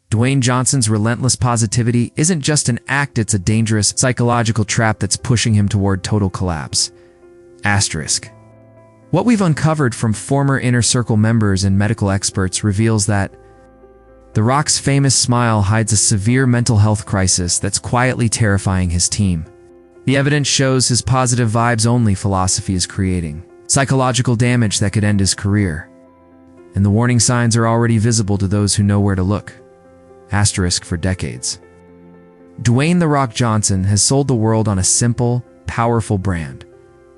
Dwayne Johnson's relentless positivity isn't just an act, it's a dangerous psychological trap that's pushing him toward total collapse. Asterisk. What we've uncovered from former Inner Circle members and medical experts reveals that The Rock's famous smile hides a severe mental health crisis that's quietly terrifying his team. The evidence shows his positive vibes-only philosophy is creating psychological damage that could end his career. And the warning signs are already visible to those who know where to look. Asterisk for decades. Dwayne "The Rock" Johnson has sold the world on a simple, powerful brand: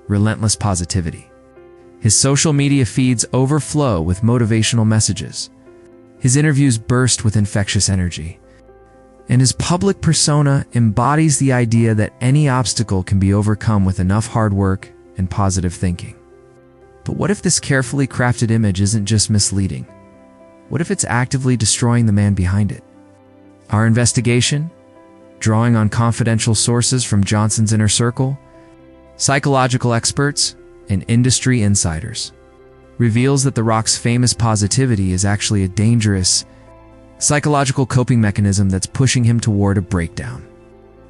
relentless positivity. His social media feeds overflow with motivational messages. His interviews burst with infectious energy. And his public persona embodies the idea that any obstacle can be overcome with enough hard work and positive thinking. But what if this carefully crafted image isn't just misleading? What if it's actively destroying the man behind it? Our investigation, drawing on confidential sources from Johnson's inner circle, psychological experts, and industry insiders, reveals that The Rock's famous positivity is actually a dangerous psychological coping mechanism that's pushing him toward a breakdown.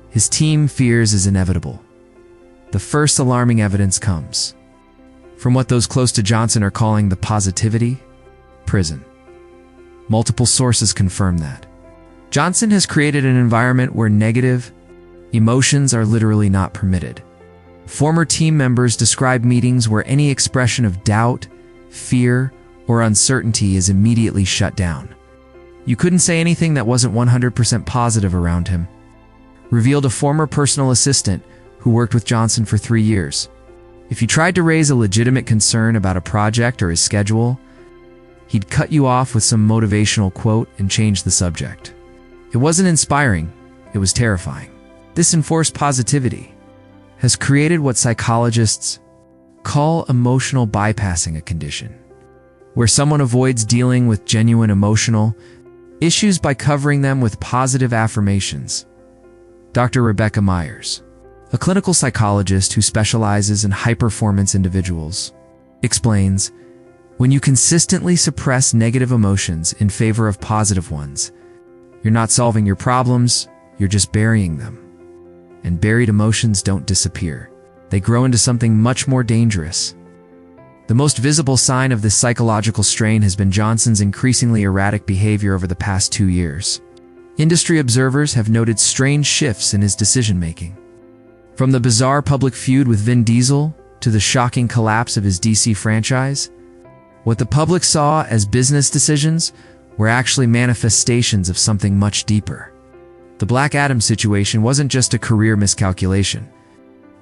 His team fears is inevitable. The first alarming evidence comes from what those close to Johnson are calling the positivity prison. Multiple sources confirm that Johnson has created an environment where negative emotions are literally not permitted. Former team members describe meetings where any expression of doubt, fear, or uncertainty is immediately shut down. You couldn't say anything that wasn't 100% positive around him, revealed a former personal assistant who worked with Johnson for 3 years. If you tried to raise a legitimate concern about a project or his schedule, he'd cut you off with some motivational quote and change the subject. It wasn't inspiring, it was terrifying. This enforced positivity has created what psychologists call emotional bypassing, a condition where someone avoids dealing with genuine emotional issues by covering them with positive affirmations. Dr. Rebecca Myers, a clinical psychologist who specializes in high-performance individuals, explains, when you consistently suppress negative emotions in favor of positive ones, you're not solving your problems, you're just burying them. And buried emotions don't disappear. They grow into something much more dangerous. The most visible sign of this psychological strain has been Johnson's increasingly erratic behavior over the past 2 years. Industry observers have noted strange shifts in his decision-making. From the bizarre public feud with Vin Diesel to the shocking collapse of his DC franchise, what the public saw as business decisions were actually manifestations of something much deeper. The Black Adam situation wasn't just a career miscalculation,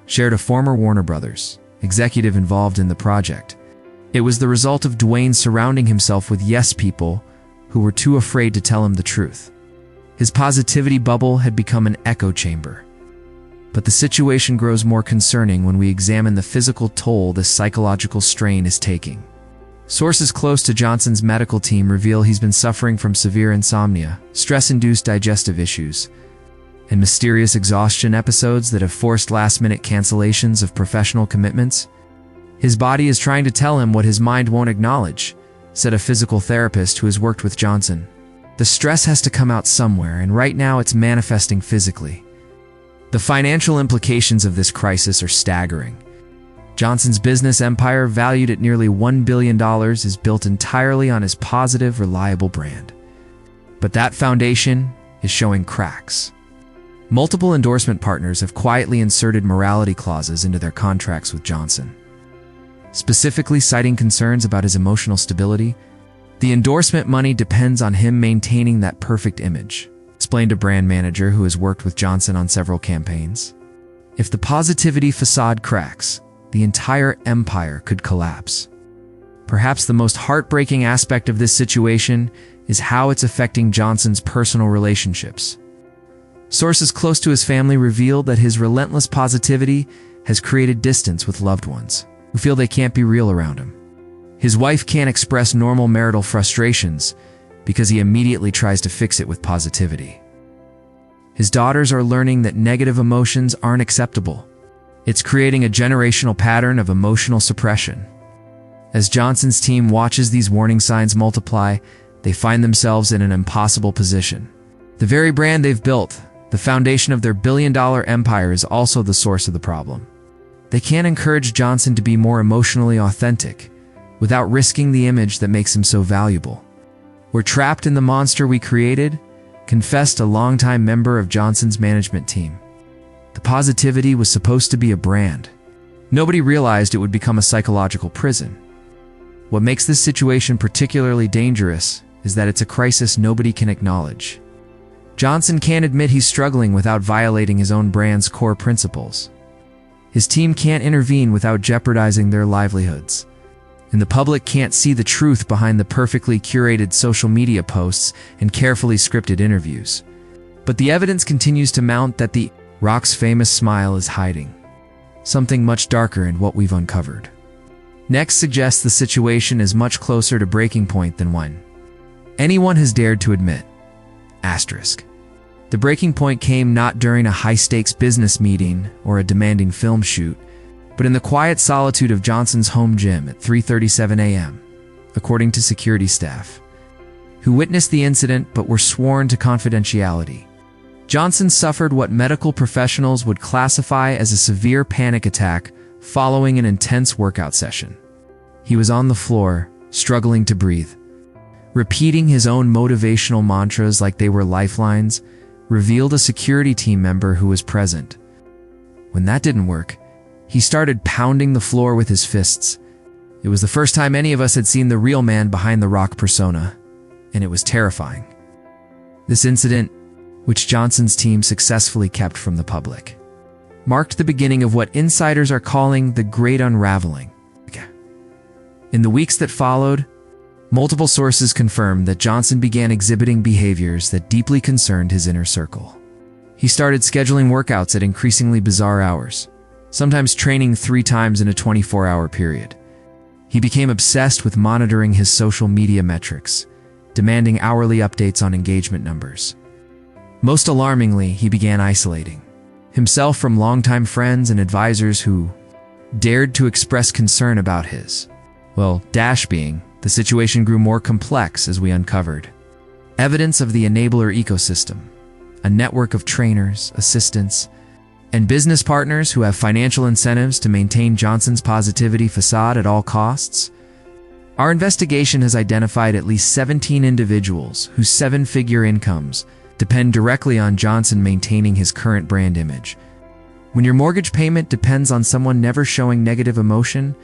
shared a former Warner Brothers executive involved in the project. It was the result of Dwayne surrounding himself with yes people who were too afraid to tell him the truth. His positivity bubble had become an echo chamber. But the situation grows more concerning when we examine the physical toll this psychological strain is taking. Sources close to Johnson's medical team reveal he's been suffering from severe insomnia, stress-induced digestive issues, and mysterious exhaustion episodes that have forced last-minute cancellations of professional commitments. His body is trying to tell him what his mind won't acknowledge, said a physical therapist who has worked with Johnson. The stress has to come out somewhere, and right now it's manifesting physically. The financial implications of this crisis are staggering. Johnson's business empire, valued at nearly $1 billion, is built entirely on his positive, reliable brand. But that foundation is showing cracks. Multiple endorsement partners have quietly inserted morality clauses into their contracts with Johnson, specifically citing concerns about his emotional stability. The endorsement money depends on him maintaining that perfect image, explained a brand manager who has worked with Johnson on several campaigns. If the positivity facade cracks, the entire empire could collapse. Perhaps the most heartbreaking aspect of this situation is how it's affecting Johnson's personal relationships. Sources close to his family revealed that his relentless positivity has created distance with loved ones who feel they can't be real around him. His wife can't express normal marital frustrations because he immediately tries to fix it with positivity. His daughters are learning that negative emotions aren't acceptable. It's creating a generational pattern of emotional suppression. As Johnson's team watches these warning signs multiply, they find themselves in an impossible position. The very brand they've built, the foundation of their billion-dollar empire, is also the source of the problem. They can't encourage Johnson to be more emotionally authentic without risking the image that makes him so valuable. "We're trapped in the monster we created," confessed a longtime member of Johnson's management team. The positivity was supposed to be a brand. Nobody realized it would become a psychological prison. What makes this situation particularly dangerous is that it's a crisis nobody can acknowledge. Johnson can't admit he's struggling without violating his own brand's core principles. His team can't intervene without jeopardizing their livelihoods. And the public can't see the truth behind the perfectly curated social media posts and carefully scripted interviews. But the evidence continues to mount that the Rock's famous smile is hiding something much darker in what we've uncovered. Next suggests the situation is much closer to breaking point than when anyone has dared to admit. Asterisk. The breaking point came not during a high-stakes business meeting or a demanding film shoot, but in the quiet solitude of Johnson's home gym at 3:37 a.m., according to security staff, who witnessed the incident but were sworn to confidentiality. Johnson suffered what medical professionals would classify as a severe panic attack following an intense workout session. He was on the floor, struggling to breathe, repeating his own motivational mantras like they were lifelines, revealed a security team member who was present. When that didn't work, he started pounding the floor with his fists. It was the first time any of us had seen the real man behind the Rock persona, and it was terrifying. This incident, which Johnson's team successfully kept from the public, marked the beginning of what insiders are calling the Great Unraveling. In the weeks that followed, multiple sources confirmed that Johnson began exhibiting behaviors that deeply concerned his inner circle. He started scheduling workouts at increasingly bizarre hours, sometimes training 3 times in a 24-hour period. He became obsessed with monitoring his social media metrics, demanding hourly updates on engagement numbers. Most alarmingly, he began isolating himself from longtime friends and advisors who dared to express concern about his being. The situation grew more complex as we uncovered evidence of the enabler ecosystem, a network of trainers, assistants, and business partners who have financial incentives to maintain Johnson's positivity facade at all costs. Our investigation has identified at least 17 individuals whose 7-figure incomes depend directly on Johnson maintaining his current brand image. When your mortgage payment depends on someone never showing negative emotion,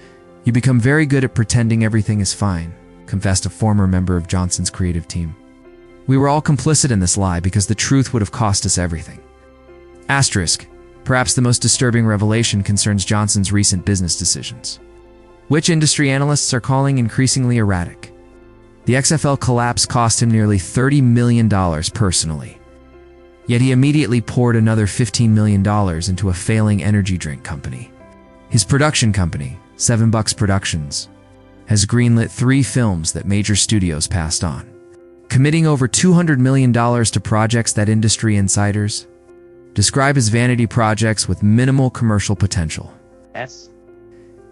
you become very good at pretending everything is fine, confessed a former member of Johnson's creative team. We were all complicit in this lie because the truth would have cost us everything. Asterisk. Perhaps the most disturbing revelation concerns Johnson's recent business decisions, which industry analysts are calling increasingly erratic. The XFL collapse cost him nearly $30 million personally. Yet he immediately poured another $15 million into a failing energy drink company. His production company, $7 Productions, has greenlit 3 films that major studios passed on, committing over $200 million to projects that industry insiders describe as vanity projects with minimal commercial potential.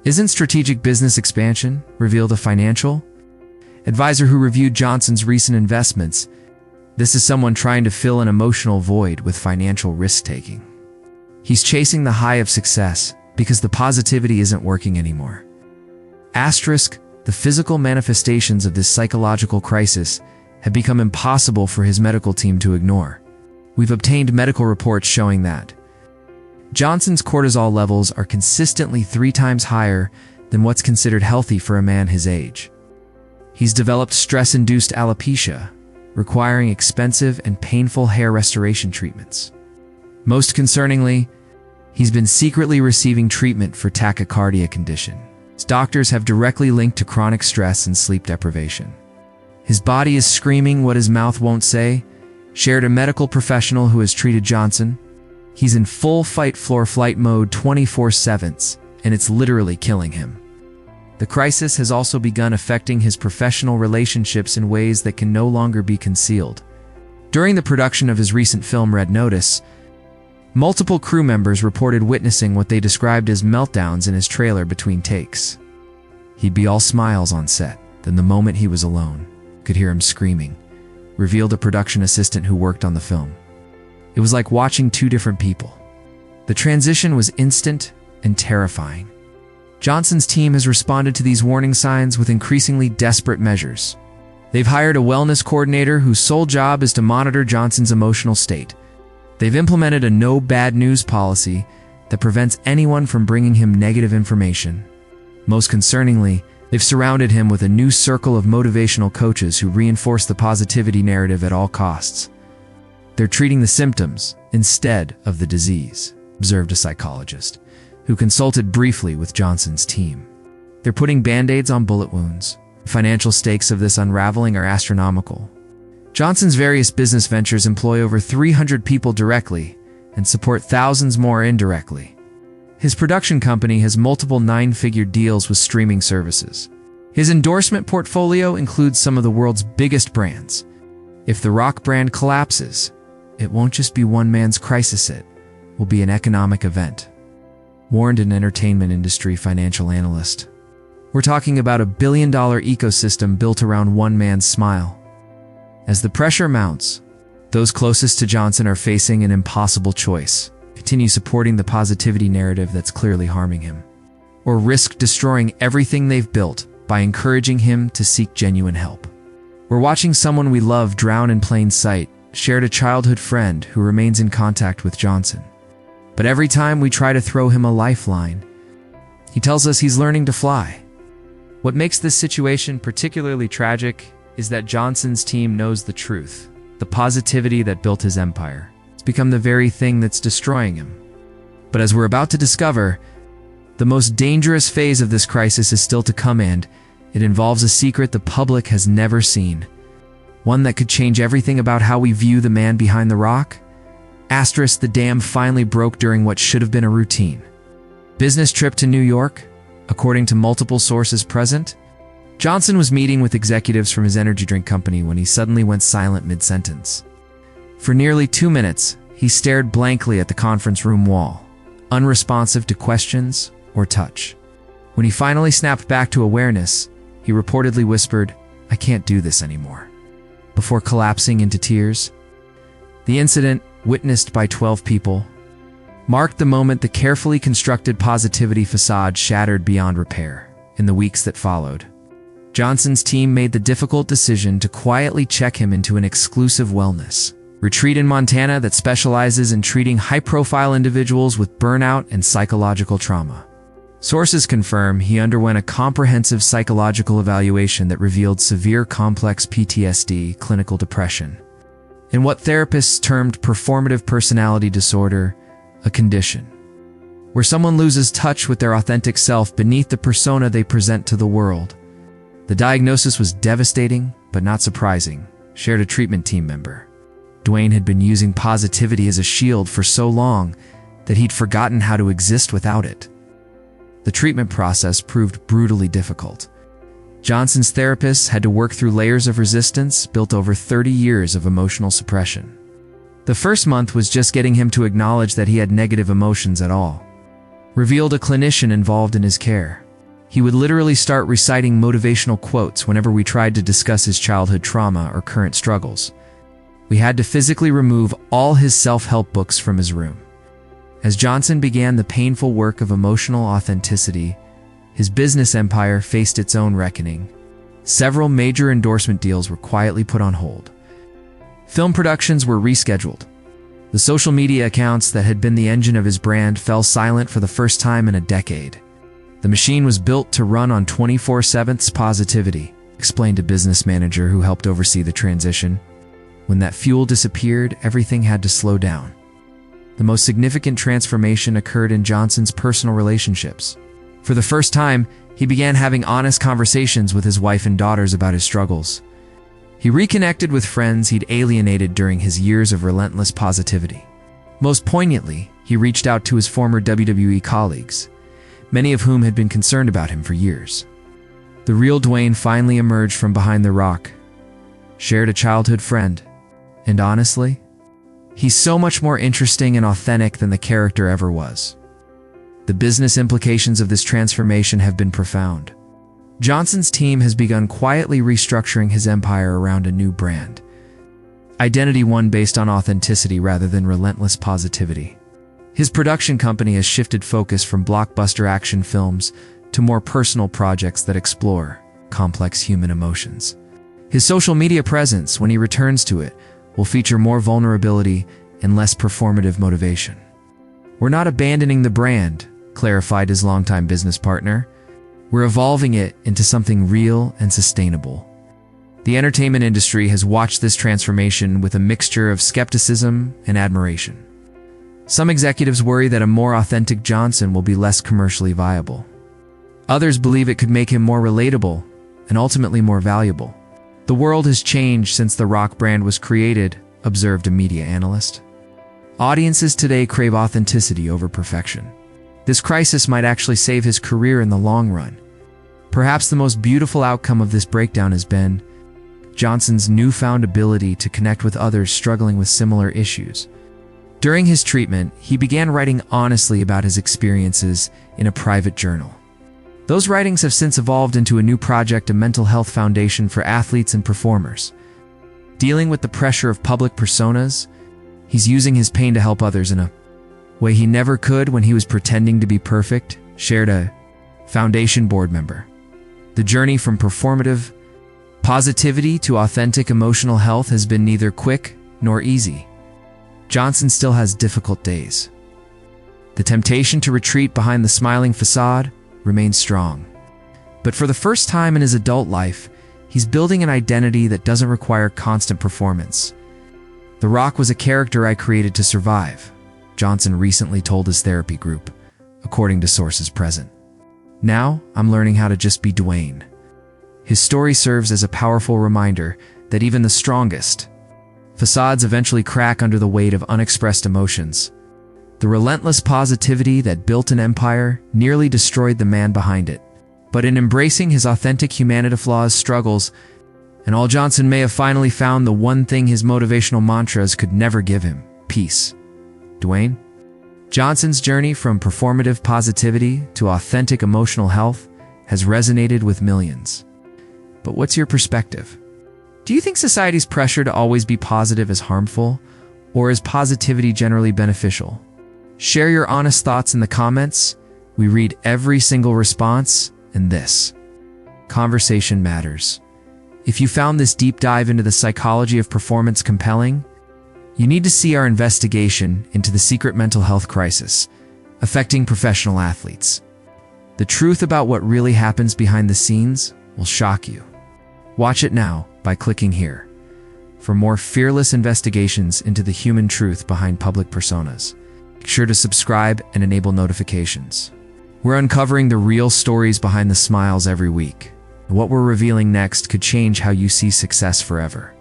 Isn't strategic business expansion, revealed a financial advisor who reviewed Johnson's recent investments. This is someone trying to fill an emotional void with financial risk-taking. He's chasing the high of success because the positivity isn't working anymore. Asterisk. The physical manifestations of this psychological crisis have become impossible for his medical team to ignore. We've obtained medical reports showing that Johnson's cortisol levels are consistently 3 times higher than what's considered healthy for a man his age. He's developed stress-induced alopecia, requiring expensive and painful hair restoration treatments. Most concerningly, he's been secretly receiving treatment for tachycardia condition. His doctors have directly linked to chronic stress and sleep deprivation. His body is screaming what his mouth won't say, shared a medical professional who has treated Johnson. He's in full fight-flight mode 24/7, and it's literally killing him. The crisis has also begun affecting his professional relationships in ways that can no longer be concealed. During the production of his recent film Red Notice, multiple crew members reported witnessing what they described as meltdowns in his trailer between takes. He'd be all smiles on set, then the moment he was alone, could hear him screaming, revealed a production assistant who worked on the film. It was like watching two different people. The transition was instant and terrifying. Johnson's team has responded to these warning signs with increasingly desperate measures. They've hired a wellness coordinator whose sole job is to monitor Johnson's emotional state. They've implemented a no bad news policy that prevents anyone from bringing him negative information. Most concerningly, they've surrounded him with a new circle of motivational coaches who reinforce the positivity narrative at all costs. They're treating the symptoms instead of the disease, observed a psychologist, who consulted briefly with Johnson's team. They're putting band-aids on bullet wounds. The financial stakes of this unraveling are astronomical. Johnson's various business ventures employ over 300 people directly and support thousands more indirectly. His production company has multiple nine-figure deals with streaming services. His endorsement portfolio includes some of the world's biggest brands. If the rock brand collapses, it won't just be one man's crisis, it will be an economic event, warned an entertainment industry financial analyst. We're talking about $1 billion ecosystem built around one man's smile. As the pressure mounts, those closest to Johnson are facing an impossible choice: continue supporting the positivity narrative that's clearly harming him, or risk destroying everything they've built by encouraging him to seek genuine help. We're watching someone we love drown in plain sight, shared a childhood friend who remains in contact with Johnson. But every time we try to throw him a lifeline, he tells us he's learning to fly. What makes this situation particularly tragic is that Johnson's team knows the truth. The positivity that built his empire has become the very thing that's destroying him. But as we're about to discover, the most dangerous phase of this crisis is still to come, and it involves a secret the public has never seen. One that could change everything about how we view the man behind the rock. The dam finally broke during what should have been a routine business trip to New York. According to multiple sources present, Johnson was meeting with executives from his energy drink company when he suddenly went silent mid-sentence. For nearly 2 minutes, he stared blankly at the conference room wall, unresponsive to questions or touch. When he finally snapped back to awareness, he reportedly whispered, "I can't do this anymore," before collapsing into tears. The incident, witnessed by 12 people, marked the moment the carefully constructed positivity facade shattered beyond repair. In the weeks that followed, Johnson's team made the difficult decision to quietly check him into an exclusive wellness retreat in Montana that specializes in treating high-profile individuals with burnout and psychological trauma. Sources confirm he underwent a comprehensive psychological evaluation that revealed severe complex PTSD, clinical depression, and what therapists termed performative personality disorder, a condition where someone loses touch with their authentic self beneath the persona they present to the world. The diagnosis was devastating, but not surprising, shared a treatment team member. Dwayne had been using positivity as a shield for so long that he'd forgotten how to exist without it. The treatment process proved brutally difficult. Johnson's therapists had to work through layers of resistance built over 30 years of emotional suppression. The first month was just getting him to acknowledge that he had negative emotions at all, revealed a clinician involved in his care. He would literally start reciting motivational quotes whenever we tried to discuss his childhood trauma or current struggles. We had to physically remove all his self-help books from his room. As Johnson began the painful work of emotional authenticity, his business empire faced its own reckoning. Several major endorsement deals were quietly put on hold. Film productions were rescheduled. The social media accounts that had been the engine of his brand fell silent for the first time in a decade. The machine was built to run on 24/7's positivity, explained a business manager who helped oversee the transition. When that fuel disappeared, everything had to slow down. The most significant transformation occurred in Johnson's personal relationships. For the first time, he began having honest conversations with his wife and daughters about his struggles. He reconnected with friends he'd alienated during his years of relentless positivity. Most poignantly, he reached out to his former WWE colleagues, many of whom had been concerned about him for years. The real Dwayne finally emerged from behind the rock, shared a childhood friend, and honestly, he's so much more interesting and authentic than the character ever was. The business implications of this transformation have been profound. Johnson's team has begun quietly restructuring his empire around a new brand. Identity one based on authenticity rather than relentless positivity. His production company has shifted focus from blockbuster action films to more personal projects that explore complex human emotions. His social media presence, when he returns to it, will feature more vulnerability and less performative motivation. "We're not abandoning the brand," clarified his longtime business partner. "We're evolving it into something real and sustainable." The entertainment industry has watched this transformation with a mixture of skepticism and admiration. Some executives worry that a more authentic Johnson will be less commercially viable. Others believe it could make him more relatable and ultimately more valuable. "The world has changed since the rock brand was created," observed a media analyst. "Audiences today crave authenticity over perfection." This crisis might actually save his career in the long run. Perhaps the most beautiful outcome of this breakdown has been Johnson's newfound ability to connect with others struggling with similar issues. During his treatment, he began writing honestly about his experiences in a private journal. Those writings have since evolved into a new project, a mental health foundation for athletes and performers. Dealing with the pressure of public personas, he's using his pain to help others in a way he never could when he was pretending to be perfect, shared a foundation board member. The journey from performative positivity to authentic emotional health has been neither quick nor easy. Johnson still has difficult days. The temptation to retreat behind the smiling facade remains strong. But for the first time in his adult life, he's building an identity that doesn't require constant performance. "The Rock was a character I created to survive," Johnson recently told his therapy group, according to sources present. "Now, I'm learning how to just be Dwayne." His story serves as a powerful reminder that even the strongest facades eventually crack under the weight of unexpressed emotions. The relentless positivity that built an empire nearly destroyed the man behind it. But in embracing his authentic humanity, flaws, struggles, and all, Johnson may have finally found the one thing his motivational mantras could never give him: peace. Dwayne Johnson's journey from performative positivity to authentic emotional health has resonated with millions. But what's your perspective? Do you think society's pressure to always be positive is harmful, or is positivity generally beneficial? Share your honest thoughts in the comments. We read every single response, and this conversation matters. If you found this deep dive into the psychology of performance compelling, you need to see our investigation into the secret mental health crisis affecting professional athletes. The truth about what really happens behind the scenes will shock you. Watch it now by clicking here. For more fearless investigations into the human truth behind public personas, make sure to subscribe and enable notifications. We're uncovering the real stories behind the smiles every week. What we're revealing next could change how you see success forever.